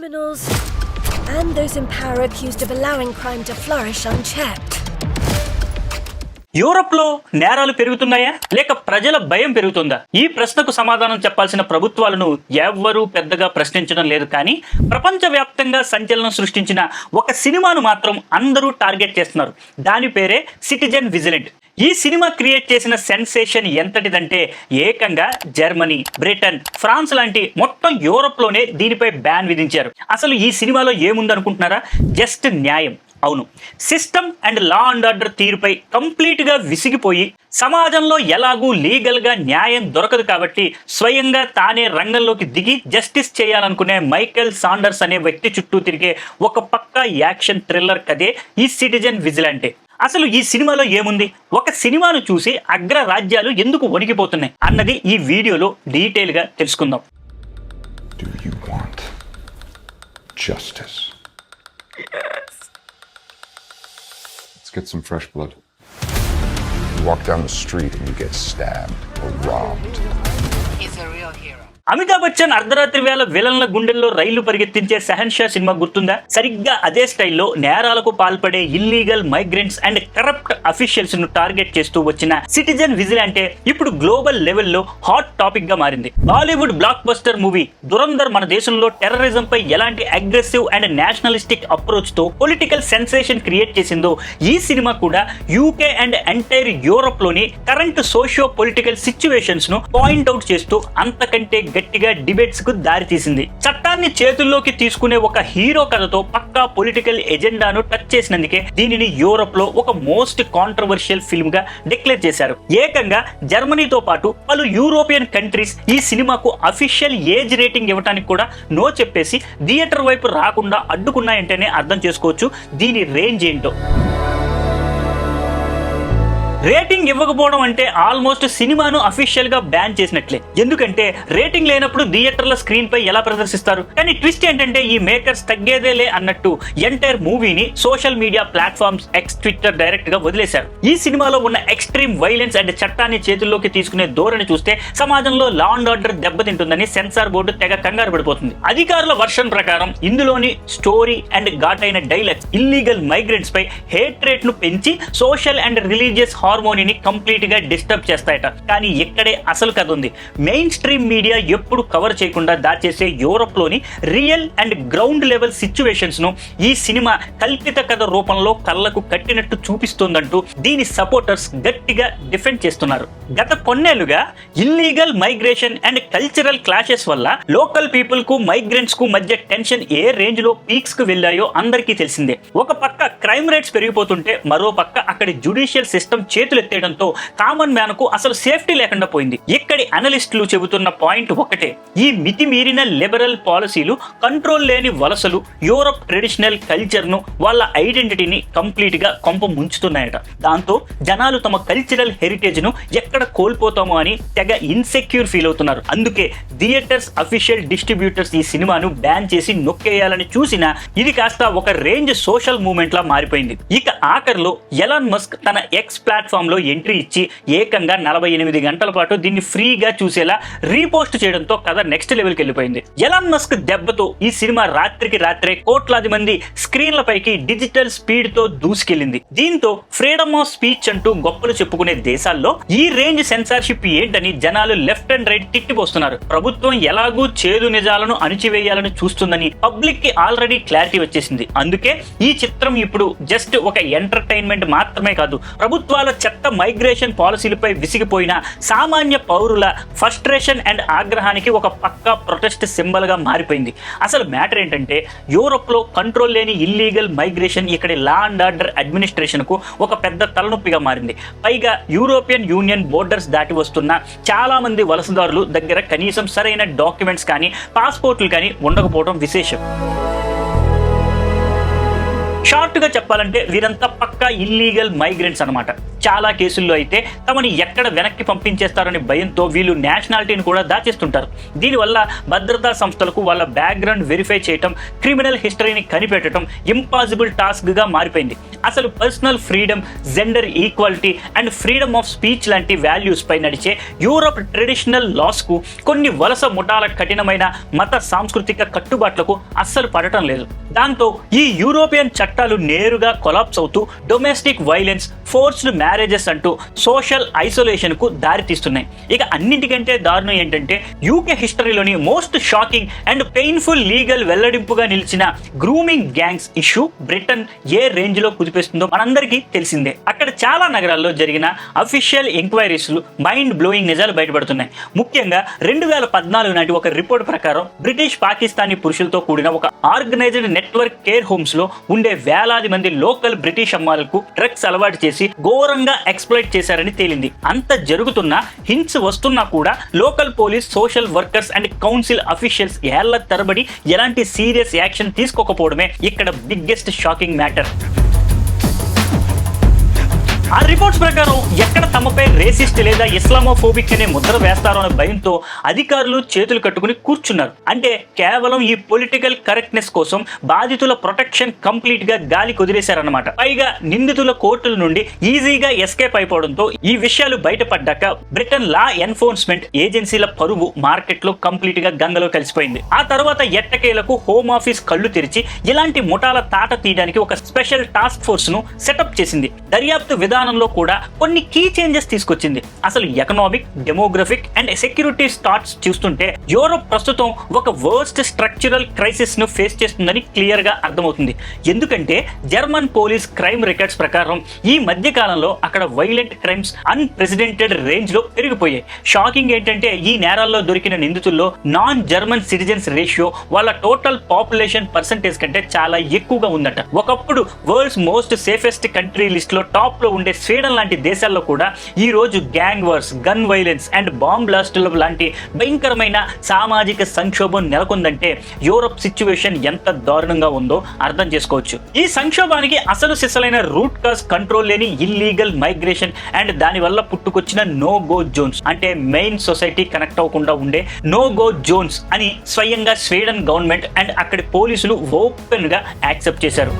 criminals and those in power accused of allowing crime to flourish unchecked. యూరోప్లో నేరాలు పెరుగుతున్నాయా లేక ప్రజల భయం పెరుగుతుందా? ఈ ప్రశ్నకు సమాధానం చెప్పాల్సిన ప్రభుత్వాలను ఎవ్వరూ పెద్దగా ప్రశ్నించడం లేదు. కానీ ప్రపంచవ్యాప్తంగా సంచలనం సృష్టించిన ఒక సినిమాను మాత్రం అందరూ టార్గెట్ చేస్తున్నారు. దాని పేరే సిటిజన్ విజిలెంట్. ఈ సినిమా క్రియేట్ చేసిన సెన్సేషన్ ఎంతటిదంటే ఏకంగా జర్మనీ, బ్రిటన్, ఫ్రాన్స్ లాంటి మొత్తం యూరోప్లోనే దీనిపై బ్యాన్ విధించారు. అసలు ఈ సినిమాలో ఏముందనుకుంటున్నారా? జస్ట్ న్యాయం. అవును, system and law and order తీరుపై కంప్లీట్గా విసిగిపోయి సమాజంలో ఎలాగూ లీగల్గా న్యాయం దొరకదు కాబట్టి స్వయంగా తానే రంగంలోకి దిగి జస్టిస్ చేయాలనుకునే మైకేల్ సాండర్స్ అనే వ్యక్తి చుట్టూ తిరిగే ఒక పక్కా యాక్షన్ థ్రిల్లర్ కథే ఈ సిటిజన్ విజిలెంటే. అసలు ఈ సినిమాలో ఏముంది? ఒక సినిమాను చూసి అగ్ర రాజ్యాలు ఎందుకు వణికిపోతున్నాయి అన్నది ఈ వీడియోలో డీటెయిల్గా తెలుసుకుందాం. Do you want justice? Yes. Let's get some fresh blood. You walk down the street and you get stabbed or robbed. He's a real hero. Amitabh Bachchan అర్ధరాత్రి వేళ విలన్ల గుండెల్లో రైళ్లు పరిగెత్తించే షహన్షా సినిమా గుర్తుందా? సరిగ్గా అదే స్టైల్లో నేరాలకు పాల్పడే illegal migrants and corrupt officials ను టార్గెట్ చేస్తూ వచ్చిన సిటిజన్ విజిలెంటే ఇప్పుడు గ్లోబల్ లెవెల్లో హాట్ టాపిక్ గా మారింది. Bollywood block buster movie Dhurandhar మన దేశంలో టెర్రరిజం పై ఎలాంటి అగ్రెసివ్ అండ్ నేషనలిస్టిక్ అప్రోచ్ తో పొలిటికల్ సెన్సేషన్ క్రియేట్ చేసిందో ఈ సినిమా కూడా యూకే అండ్ ఎంటైర్ యూరోప్ లోని కరెంట్ సోషియో పొలిటికల్ సిచ్యువేషన్స్ ను పాయింట్అవుట్ చేస్తూ అంతకంటే గట్టిగా డిబేట్స్ కు దారి తీసింది. చట్టాన్ని చేతుల్లోకి తీసుకునే ఒక హీరో కథతో పక్కా పొలిటికల్ ఎజెండాను టచ్ చేసినందుకే దీనిని యూరోప్ లో ఒక మోస్ట్ కాంట్రవర్షియల్ ఫిల్మ్ గా డిక్లేర్ చేశారు. ఏకంగా జర్మనీతో పాటు పలు యూరోపియన్ కంట్రీస్ ఈ సినిమాకు అఫీషియల్ ఏజ్ రేటింగ్ ఇవ్వడానికి కూడా నో చెప్పేసి థియేటర్ వైపు రాకుండా అడ్డుకున్నాయంటేనే అర్థం చేసుకోవచ్చు దీని రేంజ్ ఏంటో. రేటింగ్ ఇవ్వకపోవడం అంటే ఆల్మోస్ట్ సినిమాను అఫీషియల్ గా బ్యాన్ చేసినట్లే. ఎందుకంటే రేటింగ్ లేనప్పుడు థియేటర్ల స్క్రీన్ పై ఎలా ప్రదర్శిస్తారు? కానీ ట్విస్ట్ ఏంటంటే ఈ మేకర్స్ తగ్గేదేలే అన్నట్టు ఎంటైర్ మూవీని social media platforms X, Twitter direct గా వదిలేశారు. ఈ సినిమాలో ఉన్న ఎక్స్ట్రీమ్ వైలెన్స్ అండ్ చట్టాన్ని చేతుల్లోకి తీసుకునే ధోరణి చూస్తే సమాజంలో లా అండ్ ఆర్డర్ దెబ్బతింటుందని సెన్సార్ బోర్డు తెగ కంగారు పడిపోతుంది. అధికారుల వర్షన్ ప్రకారం ఇందులోని స్టోరీ అండ్ ఘాటైన డైలాగ్స్ ఇల్లీగల్ మైగ్రెంట్స్ పై హేట్ రేట్ ను పెంచి సోషల్ అండ్ రిలీజియస్ హార్మోనీని కంప్లీట్ గా డిస్టర్బ్ చేస్తాయట. కానీ ఇక్కడే అసలు కథ ఉంది. మెయిన్ స్ట్రీమ్ మీడియా ఎప్పుడు కవర్ చేయకుండా దాచేసే యూరోప్ లోని real and ground level situations ను ఈ సినిమా కల్పిత కథ రూపంలో కళ్ళకు కట్టినట్టు చూపిస్తోందంటూ దీని సపోర్టర్స్ గట్టిగా డిఫెండ్ చేస్తున్నారు. గత కొన్నేళ్లుగా illegal migration and cultural clashes వల్ల లోకల్ పీపుల్ కు మైగ్రెంట్స్ కు మధ్య టెన్షన్ ఏ రేంజ్ లో పీక్స్ కు వెళ్ళాయో అందరికీ తెలిసిందే. ఒక పక్క క్రైమ్ రేట్స్ పెరిగిపోతుంటే మరో పక్క అక్కడి జ్యుడిషియల్ సిస్టమ్ చేతులెత్తేయడంతో కామన్ మ్యాన్ కు అసలు సేఫ్టీ లేకుండా పోయింది. ఇక్కడి అనలిస్టులు చెబుతున్న పాయింట్ ఒకటే, ఈ మితిమీరిన లిబరల్ పాలసీలు, కంట్రోల్ లేని వలసలు యూరోప్ ట్రెడిషనల్ కల్చర్ ను, వాళ్ళ ఐడెంటిటీని కంప్లీట్ గా కొంప ముంచుతున్నాయట. దాంతో జనాలు తమ కల్చరల్ హెరిటేజ్ ను ఎక్కడ కోల్పోతామో అని తెగ ఇన్సెక్యూర్ ఫీల్ అవుతున్నారు. అందుకే థియేటర్స్ అఫీషియల్ డిస్ట్రిబ్యూటర్స్ ఈ సినిమాను బ్యాన్ చేసి నొక్కేయాలని చూసినా ఇది కాస్త ఒక రేంజ్ సోషల్ మూవ్మెంట్ లా మారిపోయింది. ఇక ఆఖర్లో ఎలాన్ మస్క్ తన ఎక్స్ ప్లాట్ఫామ్ లో ఎంట్రీ ఇచ్చి ఏకంగా 48 గంటల పాటు దీన్ని ఫ్రీగా చూసేలా రీపోస్ట్ చేయడంతో కథ నెక్స్ట్ లెవెల్కి వెళ్ళిపోయింది. ఎలాన్ మస్క్ దెబ్బతో ఈ సినిమా రాత్రికి రాత్రే కోట్లాది మంది స్క్రీన్ల పైకి డిజిటల్ స్పీడ్ తో దూసుకెళ్లింది. దీంతో ఫ్రీడమ్ ఆఫ్ స్పీచ్ అంటూ గొప్పలు చెప్పుకునే దేశాల్లో ఈ రేంజ్ సెన్సార్షిప్ ఏంటని జనాలు లెఫ్ట్ అండ్ రైట్ తిట్టిపోస్తున్నారు. ప్రభుత్వం ఎలాగూ చేదు నిజాలను అణిచివేయాలని చూస్తుందని పబ్లిక్ కి ఆల్రెడీ క్లారిటీ వచ్చేసింది. అందుకే ఈ చిత్రం ఇప్పుడు జస్ట్ ఒక ఎంటర్టైన్మెంట్ మాత్రమే కాదు, ప్రభుత్వాల చెత్త మైగ్రేషన్ పాలసీలపై విసిగిపోయిన సామాన్య పౌరుల ఫ్రస్ట్రేషన్ అండ్ ఆగ్రహానికి ఒక పక్కా ప్రొటెస్ట్ సింబల్ గా మారిపోయింది. అసలు మ్యాటర్ ఏంటంటే యూరోప్ లో కంట్రోల్ లేని ఇల్లీగల్ మైగ్రేషన్ ఇక్కడి లా అండ్ ఆర్డర్ అడ్మినిస్ట్రేషన్ కు ఒక పెద్ద తలనొప్పిగా మారింది. పైగా యూరోపియన్ యూనియన్ బోర్డర్స్ దాటి వస్తున్న చాలా మంది వలసదారులు దగ్గర కనీసం సరైన డాక్యుమెంట్స్ కానీ పాస్పోర్ట్లు కానీ ఉండకపోవడం విశేషం. షార్ట్ గా చెప్పాలంటే వీరంతా పక్కా ఇల్లీగల్ మైగ్రెంట్స్ అన్నమాట. చాలా కేసుల్లో అయితే తమని ఎక్కడ వెనక్కి పంపించేస్తారని భయంతో వీళ్ళు నేషనాలిటీని కూడా దాచేస్తుంటారు. దీనివల్ల భద్రతా సంస్థలకు వాళ్ళ బ్యాక్గ్రౌండ్ వెరిఫై చేయటం, క్రిమినల్ హిస్టరీని కనిపెట్టడం ఇంపాసిబుల్ టాస్క్ గా మారిపోయింది. అసలు personal freedom, gender equality and freedom of speech లాంటి వాల్యూస్ పై నడిచే యూరోప్ ట్రెడిషనల్ లాస్ కు కొన్ని వలస ముఠాల కఠినమైన మత సాంస్కృతిక కట్టుబాట్లకు అస్సలు పడటం లేదు. దాంతో ఈ యూరోపియన్ చట్టాలు నేరుగా కొలాప్స్ అవుతూ డొమెస్టిక్ వైలెన్స్, ఫోర్స్డ్ మ్యారేజెస్ అంటూ సోషల్ ఐసోలేషన్ కు దారితీస్తున్నాయి. ఇక అన్నింటికంటే దారుణం ఏంటంటే యూకే హిస్టరీలోని most shocking and painful legal వెల్లడింపుగా నిలిచిన గ్రూమింగ్ గ్యాంగ్స్ ఇష్యూ బ్రిటన్ ఏ రేంజ్ లో కుదిపేస్తుందో మనందరికీ తెలిసిందే. అక్కడ చాలా నగరాల్లో జరిగిన అఫీషియల్ ఎంక్వైరీస్ మైండ్ బ్లోయింగ్ నిజాలు బయటపడుతున్నాయి. ముఖ్యంగా 2014 నాటి ఒక రిపోర్ట్ ప్రకారం బ్రిటిష్ పాకిస్తానీ పురుషులతో కూడిన ఒక ఆర్గనైజ్డ్ నెట్వర్క్ కేర్ హోమ్స్ లో ఉండే వేలాది మంది లోకల్ బ్రిటిష్ అమ్మాయిలకు డ్రగ్స్ అలవాటు చేసి ఘోరంగా ఎక్స్ప్లాయిట్ చేశారని తేలింది. అంత జరుగుతున్నా, హింట్స్ వస్తున్నా కూడా local police, social workers and council officials ఏళ్ల తరబడి ఎలాంటి సీరియస్ యాక్షన్ తీసుకోకపోవడమే ఇక్కడ బిగ్గెస్ట్ షాకింగ్ మ్యాటర్. ఆ రిపోర్ట్స్ ప్రకారం ఎక్కడ తమపై రేసిస్ట్ లేదా ఇస్లామోఫోబిక్ అనే ముద్ర వేస్తారో అనే భయంతో అధికారులు చేతులు కట్టుకుని కూర్చున్నారు. అంటే కేవలం ఈ పొలిటికల్ కరెక్ట్నెస్ కోసం బాధితుల ప్రొటెక్షన్ కంప్లీట్ గా గాలి కుదిరేశారన్నమాట. పైగా నిందితుల కోర్టుల నుండి ఈజీగా ఎస్కేప్ అయిపోవడంతో ఈ విషయాలు బయటపడ్డాక బ్రిటన్ లా ఎన్ఫోర్స్మెంట్ ఏజెన్సీల పరువు మార్కెట్ లో కంప్లీట్ గా గంగలో కలిసిపోయింది. ఆ తర్వాత ఎట్టకేలకు హోమ్ ఆఫీస్ కళ్ళు తెరిచి ఇలాంటి ముఠాల తాట తీయడానికి ఒక స్పెషల్ టాస్క్ ఫోర్స్ ను సెటప్ చేసింది. దర్యాప్తు విధానంలో కూడా కొన్ని కీ చేంజెస్ తీసుకొచ్చింది. అసలు economic, demographic and security stats చూస్తుంటే యూరోప్ ప్రస్తుతం ఒక వర్స్ట్ స్ట్రక్చరల్ క్రైసిస్ ను ఫేస్ చేస్తుందని క్లియర్ గా అర్థమవుతుంది. ఎందుకంటే జర్మన్ పోలీస్ క్రైమ్ రికార్డ్స్ ప్రకారం ఈ మధ్య కాలంలో అక్కడ వైలెంట్ క్రైమ్స్ అన్ప్రెసిడెంటెడ్ రేంజ్ లో పెరిగిపోయాయి. షాకింగ్ ఏంటంటే ఈ నేరాల్లో దొరికిన నిందితుల్లో నాన్ జర్మన్ సిటిజన్స్ రేషియో వాళ్ళ టోటల్ పాపులేషన్ పర్సంటేజ్ కంటే చాలా ఎక్కువగా ఉందట. ఒకప్పుడు world's most safest country list లో టాప్ లో ఉండే స్వీడన్ లాంటి దేశాల్లో కూడా ఈ రోజు gang wars, gun violence and bomb బ్లాస్టుల లాంటి భయంకరమైన సామాజిక సంక్షోభం నెలకొందంటే యూరోప్ సిచ్యువేషన్ ఎంత దారుణంగా ఉందో అర్థం చేసుకోవచ్చు. ఈ సంక్షోభానికి అసలు సిసలైన రూట్ కాజ్ కంట్రోల్ లేని ఇల్లీగల్ మైగ్రేషన్ అండ్ దాని వల్ల పుట్టుకొచ్చిన నో గో జోన్స్, అంటే మెయిన్ సొసైటీ కనెక్ట్ అవ్వకుండా ఉండే నో గో జోన్స్ అని స్వయంగా స్వీడన్ గవర్నమెంట్ అండ్ అక్కడి పోలీసులు ఓపెన్ గా యాక్సెప్ట్ చేశారు.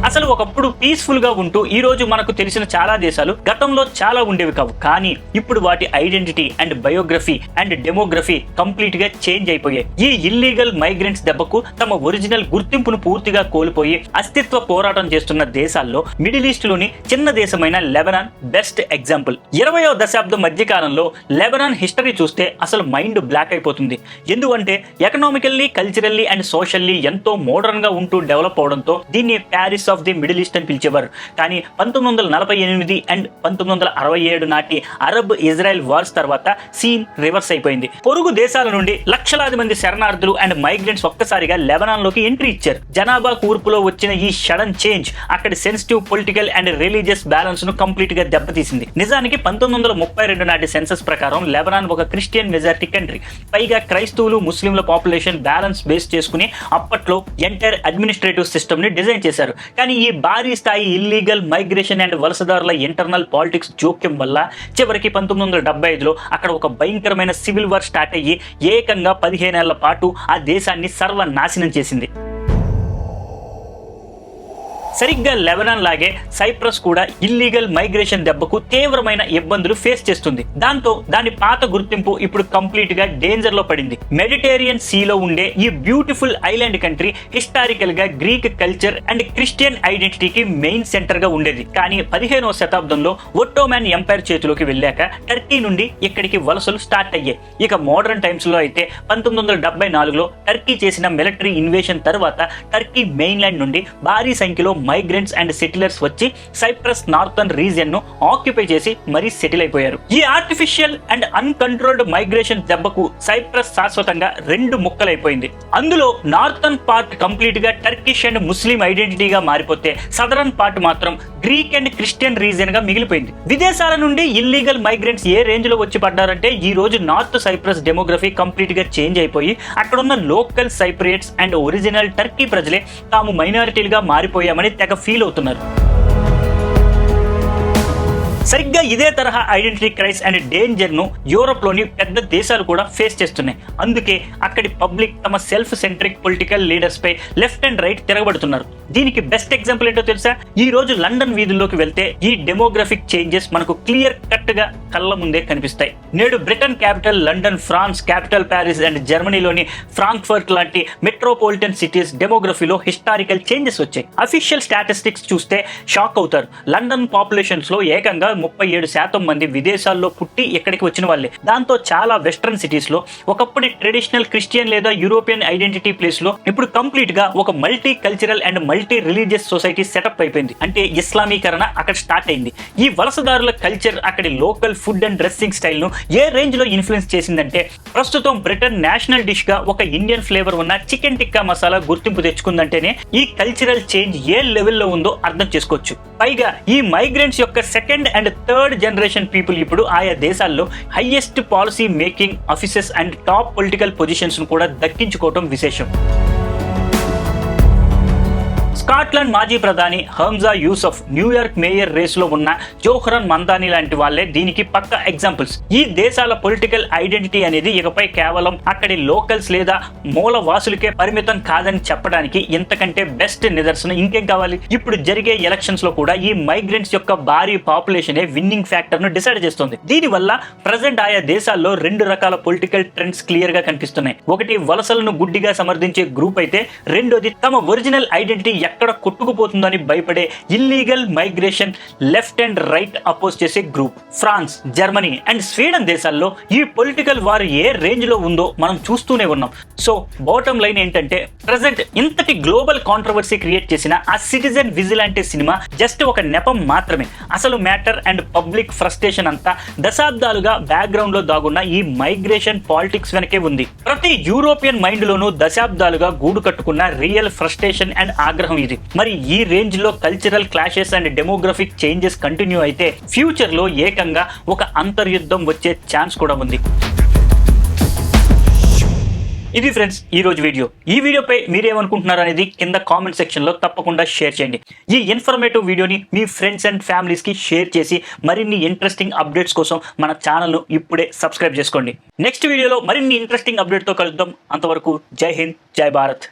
అసలు ఒకప్పుడు పీస్ఫుల్ గా ఉంటూ ఈ రోజు మనకు తెలిసిన చాలా దేశాలు గతంలో చాలా ఉండేవి కావు. కానీ ఇప్పుడు వాటి identity and biography and demography complete గా చేంజ్ అయిపోయాయి. ఈ ఇల్లీగల్ మైగ్రెంట్స్ దెబ్బకు తమ ఒరిజినల్ గుర్తింపును పూర్తిగా కోల్పోయి అస్తిత్వ పోరాటం చేస్తున్న దేశాల్లో మిడిల్ ఈస్ట్ లోని చిన్న దేశమైన లెబనాన్ బెస్ట్ ఎగ్జాంపుల్. 20వ దశాబ్దం మధ్య కాలంలో లెబనాన్ హిస్టరీ చూస్తే అసలు మైండ్ బ్లాక్ అయిపోతుంది. ఎందుకంటే ఎకనామికల్లీ, కల్చరల్లీ అండ్ సోషల్లీ ఎంతో మోడర్న్ గా ఉంటూ డెవలప్ అవడంతో దీన్ని Paris of the middle east అని పిలిచేవారు. కానీ 1948 అండ్ 1967 నాటి అరబ్ ఇజ్రాయెల్ వార్స్ తర్వాత సీన్ రివర్స్ అయిపోయింది. పొరుగు దేశాల నుండి లక్షలాది మంది శరణార్థులు అండ్ మైగ్రెంట్స్ ఒక్కసారిగా లెబనాన్ లోకి ఎంట్రీ ఇచ్చారు. జనాభా కూర్పులో వచ్చిన ఈ సడన్ చేంజ్ అక్కడి sensitive political and religious balance ను కంప్లీట్ గా దెబ్బతీసింది. నిజానికి 1932 నాటి సెన్సస్ ప్రకారం లెబనాన్ ఒక క్రిస్టియన్ మెజారిటీ కంట్రీ. పైగా క్రైస్తవులు, ముస్లింల పాపులేషన్ బ్యాలెన్స్ బేస్ చేసుకుని అప్పట్లో ఎంటైర్ అడ్మినిస్ట్రేటివ్ సిస్టమ్ ని డిజైన్ చేశారు. కానీ ఈ భారీ స్థాయి ఇల్లీగల్ మైగ్రేషన్ అండ్ వలసదారుల ఇంటర్నల్ పాలిటిక్స్ జోక్యం వల్ల చివరికి 1975లో అక్కడ ఒక భయంకరమైన సివిల్ వార్ స్టార్ట్ అయ్యి ఏకంగా 15 ఏళ్ల పాటు ఆ దేశాన్ని సర్వనాశనం చేసింది. సరిగ్గా లెబనాన్ లాగే సైప్రస్ కూడా ఇల్లీగల్ మైగ్రేషన్ దెబ్బకు తీవ్రమైన ఇబ్బందులు ఫేస్ చేస్తుంది. దాంతో దాని పాత గుర్తింపు ఇప్పుడు కంప్లీట్ గా డేంజర్ లో పడింది. మెడిటేరియన్ సీలో ఉండే ఈ బ్యూటిఫుల్ ఐలాండ్ కంట్రీ హిస్టారికల్ గా గ్రీక్ కల్చర్ అండ్ క్రిస్టియన్ ఐడెంటిటీకి మెయిన్ సెంటర్ గా ఉండేది. కానీ 15వ శతాబ్దంలో ఒట్టోమన్ ఎంపైర్ చేతిలోకి వెళ్ళాక టర్కీ నుండి ఇక్కడికి వలసలు స్టార్ట్ అయ్యాయి. ఇక మోడర్న్ టైమ్స్ లో అయితే 1974లో టర్కీ చేసిన మిలిటరీ ఇన్వేషన్ తర్వాత టర్కీ మెయిన్ ల్యాండ్ నుండి భారీ సంఖ్యలో మైగ్రెంట్స్ అండ్ సెటిలర్స్ వచ్చి సైప్రస్ నార్థన్ రీజియన్ ను ఆక్యుపై చేసి మరీ సెటిల్ అయిపోయారు. ఈ ఆర్టిఫిషియల్ అండ్ అన్కంట్రోల్డ్ మైగ్రేషన్ దెబ్బకు సైప్రస్ శాశ్వతంగా 2 ముక్కలైపోయింది. అందులో నార్థన్ పార్ట్ కంప్లీట్ గా టర్కిష్ అండ్ ముస్లిం ఐడెంటిటీగా మారిపోతే సదరన్ పార్ట్ మాత్రం గ్రీక్ అండ్ క్రిస్టియన్ రీజియన్ గా మిగిలిపోయింది. విదేశాల నుండి ఇల్లీగల్ మైగ్రెంట్స్ ఏ రేంజ్ లో వచ్చి పడ్డారంటే ఈ రోజు నార్త్ సైప్రస్ డెమోగ్రఫీ కంప్లీట్ గా చేంజ్ అయిపోయి అక్కడున్న లోకల్ సైప్రియేట్స్ అండ్ ఒరిజినల్ టర్కీ ప్రజలే తాము మైనారిటీలుగా మారిపోయామని తెగ ఫీల్ అవుతున్నారు. సరిగ్గా ఇదే తరహా ఐడెంటిటీ క్రైస్ అండ్ డేంజర్ ను యూరోప్ లోని పెద్ద దేశాలు కూడా ఫేస్ చేస్తున్నాయి. అందుకే అక్కడి పబ్లిక్ తమ సెల్ఫ్ సెంట్రిక్ పొలిటికల్ లీడర్స్ పై లెఫ్ట్ అండ్ రైట్ తిరగబడుతున్నారు. దీనికి బెస్ట్ ఎగ్జాంపుల్ ఏంటో తెలుసా? ఈ రోజు లండన్ వీధుల్లోకి వెళ్తే ఈ డెమోగ్రఫిక్ చేంజెస్ మనకు క్లియర్ కట్ గా కళ్ళ ముందే కనిపిస్తాయి. నేడు Britain capital London, France capital Paris and జర్మనీలోని ఫ్రాంక్ఫర్ట్ లాంటి మెట్రోపాలిటన్ సిటీస్ డెమోగ్రఫీలో హిస్టారికల్ చేంజెస్ వచ్చాయి. అఫీషియల్ స్టాటిస్టిక్స్ చూస్తే షాక్ అవుతారు. లండన్ పాపులేషన్స్ లో ఏకంగా 37% మంది విదేశాల్లో పుట్టి ఇక్కడికి వచ్చిన వాళ్ళే. దాంతో చాలా వెస్ట్రన్ సిటీస్ లో ఒకప్పుడు ట్రెడిషనల్ క్రిస్టియన్ లేదా యూరోపియన్ ఐడెంటిటీ ప్లేస్ లో ఇప్పుడు కంప్లీట్ గా ఒక multi cultural and multi religious society setup అయిపోయింది. అంటే ఇస్లామీకరణ అక్కడ స్టార్ట్ అయింది. ఈ వలసదారుల కల్చర్ అక్కడి local food and dressing style ను ఏ రేంజ్ లో ఇన్ఫ్లుయెన్స్ చేసిందంటే ప్రస్తుతం బ్రిటన్ నేషనల్ డిష్ గా ఒక ఇండియన్ ఫ్లేవర్ ఉన్న చికెన్ టిక్కా మసాలా గుర్తింపు తెచ్చుకుందంటేనే ఈ కల్చరల్ చేంజ్ ఏ లెవెల్లో ఉందో అర్థం చేసుకోవచ్చు. పైగా ఈ మైగ్రెంట్స్ యొక్క second and third generation people ఇప్పుడు ఆయా దేశాల్లో highest policy making offices and top political positions ను కూడా దక్కించుకోవడం విశేషం. స్కాట్లాండ్ మాజీ ప్రధాని Humza Yousaf, New York mayor race లో ఉన్న జోహ్రన్ మందాని లాంటి వాళ్ళే దీనికి పక్క ఎగ్జాంపుల్స్. ఈ దేశాల పొలిటికల్ ఐడెంటిటీ అనేది ఇకపై కేవలం అక్కడి లోకల్స్ లేదా మూలవాసులకే పరిమితం కాదని చెప్పడానికి ఇంతకంటే బెస్ట్ నిదర్శనం ఇంకేం కావాలి? ఇప్పుడు జరిగే ఎలక్షన్స్ లో కూడా ఈ మైగ్రెంట్స్ యొక్క భారీ పాపులేషనే విన్నింగ్ ఫ్యాక్టర్ ను డిసైడ్ చేస్తుంది. దీనివల్ల ప్రజెంట్ ఆయా దేశాల్లో 2 రకాల పొలిటికల్ ట్రెండ్స్ క్లియర్ గా కనిపిస్తున్నాయి. ఒకటి వలసలను గుడ్డిగా సమర్థించే గ్రూప్ అయితే, రెండోది తమ ఒరిజినల్ ఐడెంటిటీ ఎక్కడ కొట్టుకుపోతుందని భయపడే illegal migration left and right oppose చేసే group. France, Germany and Sweden దేశాల్లో ఈ పొలిటికల్ వార్ ఏ రేంజ్ లో ఉందో మనం చూస్తూనే ఉన్నాం. సో బాటమ్ లైన్ ఏంటంటే, ప్రెసెంట్ ఇంతటి గ్లోబల్ కాంట్రవర్సీ క్రియేట్ చేసిన ఆ సిటిజన్ విజిలాంటే సినిమా జస్ట్ ఒక నెపం మాత్రమే. అసలు మ్యాటర్ అండ్ పబ్లిక్ ఫ్రస్ట్రేషన్ అంతా దశాబ్దాలుగా బ్యాక్గ్రౌండ్ లో దాగున్న ఈ మైగ్రేషన్ పాలిటిక్స్ వెనకే ఉంది. ప్రతి యూరోపియన్ మైండ్ లోనూ దశాబ్దాలుగా గూడు కట్టుకున్న రియల్ ఫ్రస్ట్రేషన్ అండ్ ఆగ్రహం ఇది. మరి ఈ రేంజ్ లో cultural clashes and demographic changes continue అయితే ఫ్యూచర్ లో ఏకంగా ఒక అంతర్యుద్ధం వచ్చే ఛాన్స్ కూడా ఉంది. ఇది ఫ్రెండ్స్ ఈ రోజు వీడియో. ఈ వీడియోపై మీరేమనుకుంటున్నారు అనేది కింద కామెంట్ సెక్షన్ లో తప్పకుండా షేర్ చేయండి. ఈ ఇన్ఫర్మేటివ్ వీడియోని మీ ఫ్రెండ్స్ అండ్ ఫ్యామిలీస్ కి షేర్ చేసి మరిన్ని ఇంట్రెస్టింగ్ అప్డేట్స్ కోసం మన ఛానల్ ను ఇప్పుడే సబ్స్క్రైబ్ చేసుకోండి. నెక్స్ట్ వీడియోలో మరిన్ని ఇంట్రెస్టింగ్ అప్డేట్ తో కలుద్దాం. అంతవరకు జై హింద్, జై భారత్.